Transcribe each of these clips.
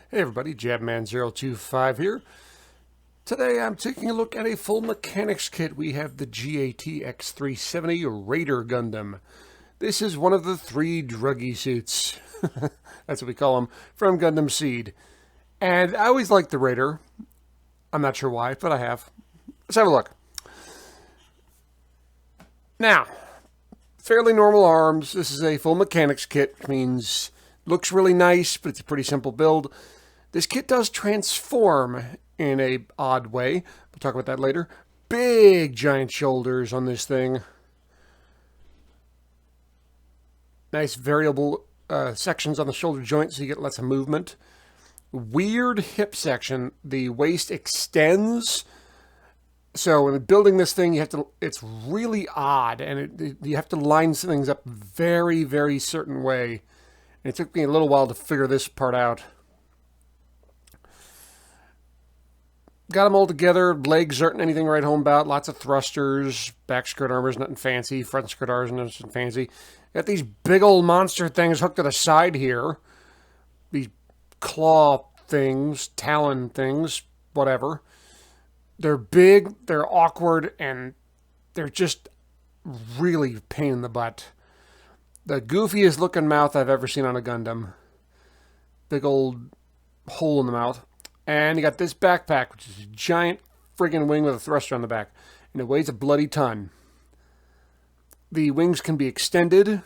Hey everybody, Jabman025 here. Today I'm taking a look at a full mechanics kit. We have the GATX-370 Raider Gundam. This is one of the 3 druggy suits. That's what we call them, from Gundam Seed. And I always liked the Raider. I'm not sure why, but I have. Let's have a look. Now, fairly normal arms. This is a full mechanics kit, which means looks really nice, but it's a pretty simple build. This kit does transform in a odd way. We'll talk about that later. Big giant shoulders on this thing. Nice variable sections on the shoulder joint so you get lots of movement. Weird hip section. The waist extends. So when building this thing, it's really odd, and you have to line things up very, very certain way. And it took me a little while to figure this part out. Got them all together. Legs aren't anything to write home about. Lots of thrusters. Back skirt armor's nothing fancy. Front skirt armor's nothing fancy. Got these big old monster things hooked to the side here. These claw things, talon things, whatever. They're big, they're awkward, and they're just really pain in the butt. The goofiest looking mouth I've ever seen on a Gundam. Big old hole in the mouth. And you got this backpack, which is a giant friggin' wing with a thruster on the back. And it weighs a bloody ton. The wings can be extended.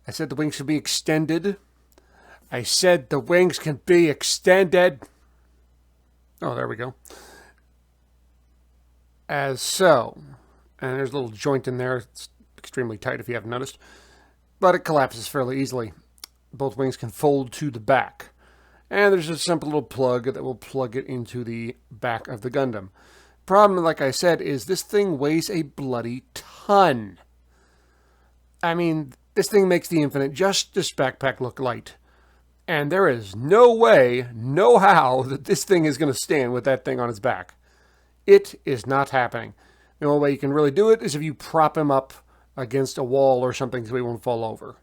I said the wings should be extended. I said the wings can be extended. Oh, there we go. As so. And there's a little joint in there. It's extremely tight if you haven't noticed. But it collapses fairly easily. Both wings can fold to the back. And there's a simple little plug that will plug it into the back of the Gundam. Problem, like I said, is this thing weighs a bloody ton. I mean, this thing makes the Infinite Justice backpack look light. And there is no way, no how, that this thing is going to stand with that thing on its back. It is not happening. The only way you can really do it is if you prop him up against a wall or something so he won't fall over.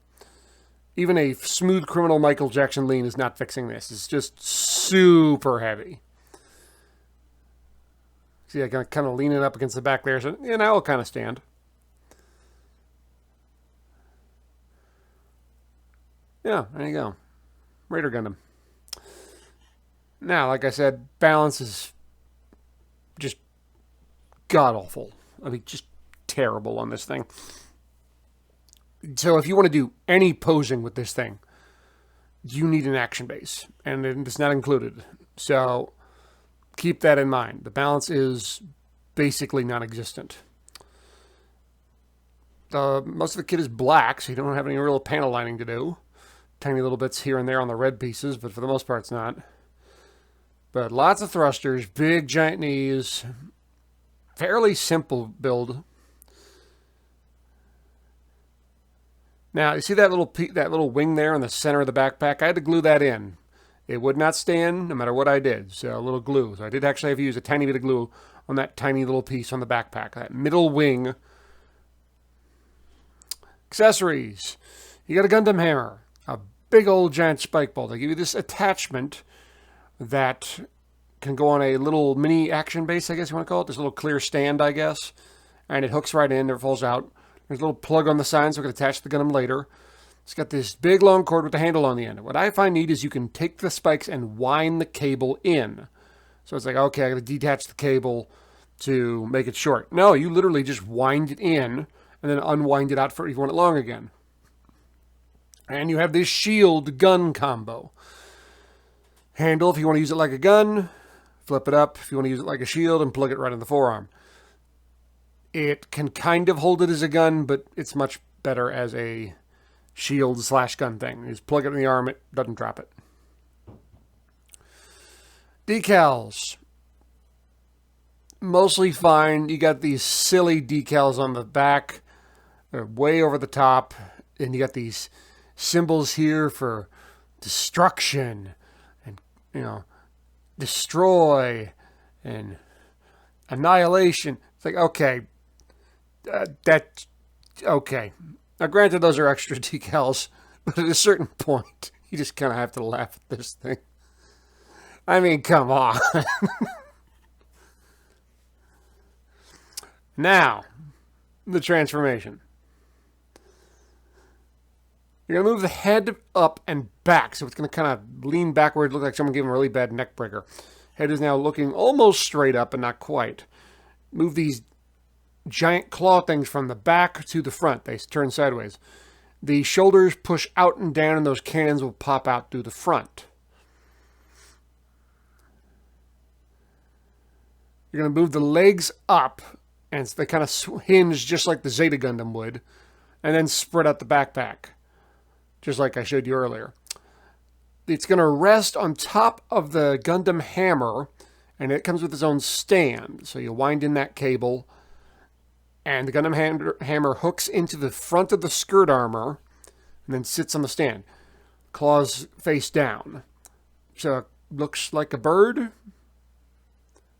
Even a smooth criminal Michael Jackson lean is not fixing this. It's just super heavy. See, I kind of lean it up against the back there, so now it'll kind of stand. Yeah, there you go. Raider Gundam. Now, like I said, balance is just god-awful. I mean, just terrible on this thing. So if you want to do any posing with this thing, you need an action base, and it's not included. So keep that in mind. The balance is basically non-existent. Most of the kit is black, so you don't have any real panel lining to do. Tiny little bits here and there on the red pieces, but for the most part it's not. But lots of thrusters, big giant knees, fairly simple build. Now, you see that little wing there in the center of the backpack? I had to glue that in. It would not stand no matter what I did, so a little glue. So I did actually have to use a tiny bit of glue on that tiny little piece on the backpack, that middle wing. Accessories. You got a Gundam hammer, a big old giant spike ball. They give you this attachment that can go on a little mini action base, I guess you want to call it. This little clear stand, I guess. And it hooks right in, never falls out. There's a little plug on the side so we can attach the Gundam later. It's got this big long cord with the handle on the end. What I find neat is you can take the spikes and wind the cable in. So it's like, okay, I got to detach the cable to make it short. No, you literally just wind it in and then unwind it out for if you want it long again. And you have this shield gun combo. Handle if you want to use it like a gun. Flip it up if you want to use it like a shield and plug it right in the forearm. It can kind of hold it as a gun, but it's much better as a shield/gun thing. You just plug it in the arm, it doesn't drop it. Decals. Mostly fine. You got these silly decals on the back. They're way over the top. And you got these symbols here for destruction and, destroy and annihilation. It's like, okay. Okay. Now, granted, those are extra decals, but at a certain point, you just kind of have to laugh at this thing. I mean, come on. Now, the transformation. You're going to move the head up and back, so it's going to kind of lean backward, look like someone gave him a really bad neck breaker. Head is now looking almost straight up, but not quite. Move these giant claw things from the back to the front. They turn sideways. The shoulders push out and down, and those cannons will pop out through the front. You're going to move the legs up, and they kind of hinge just like the Zeta Gundam would, and then spread out the backpack, just like I showed you earlier. It's going to rest on top of the Gundam hammer, and it comes with its own stand. So you wind in that cable, and the Gundam hammer hooks into the front of the skirt armor, and then sits on the stand. Claws face down. So it looks like a bird.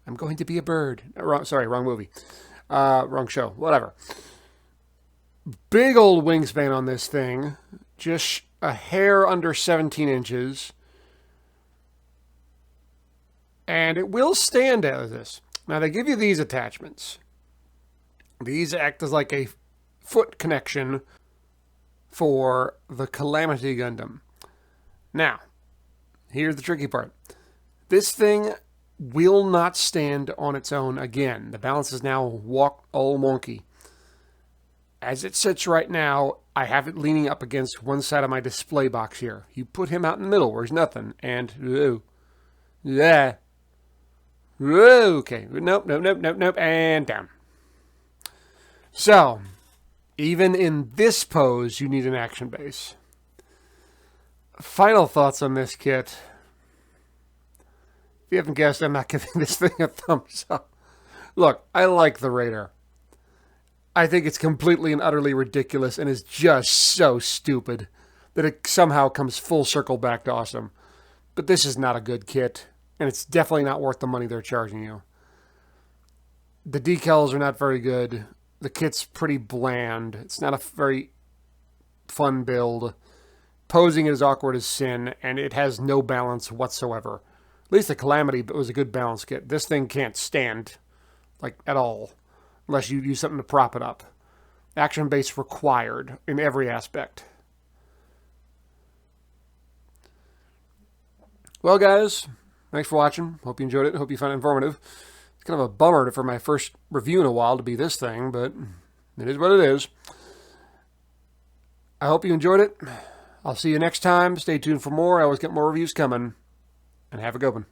I'm going to be a bird. Wrong movie. Wrong show. Whatever. Big old wingspan on this thing. Just a hair under 17 inches. And it will stand as this. Now, they give you these attachments. These act as like a foot connection for the Calamity Gundam. Now, here's the tricky part. This thing will not stand on its own again. The balance is now all wonky. As it sits right now, I have it leaning up against one side of my display box here. You put him out in the middle where there's nothing, and okay, nope, and down. So, even in this pose, you need an action base. Final thoughts on this kit. If you haven't guessed, I'm not giving this thing a thumbs up. Look, I like the Raider. I think it's completely and utterly ridiculous and is just so stupid that it somehow comes full circle back to awesome. But this is not a good kit, and it's definitely not worth the money they're charging you. The decals are not very good. The kit's pretty bland. It's not a very fun build. Posing is awkward as sin, and it has no balance whatsoever. At least the Calamity was a good balance kit. This thing can't stand, like, at all, unless you use something to prop it up. Action base required in every aspect. Well, guys, thanks for watching. Hope you enjoyed it. Hope you found it informative. It's kind of a bummer for my first review in a while to be this thing, but it is what it is. I hope you enjoyed it. I'll see you next time. Stay tuned for more. I always get more reviews coming. And have a good one.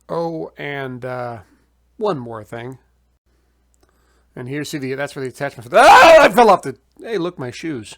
Oh, and one more thing. And here's that's where the attachment for I fell off the. Hey, look, my shoes.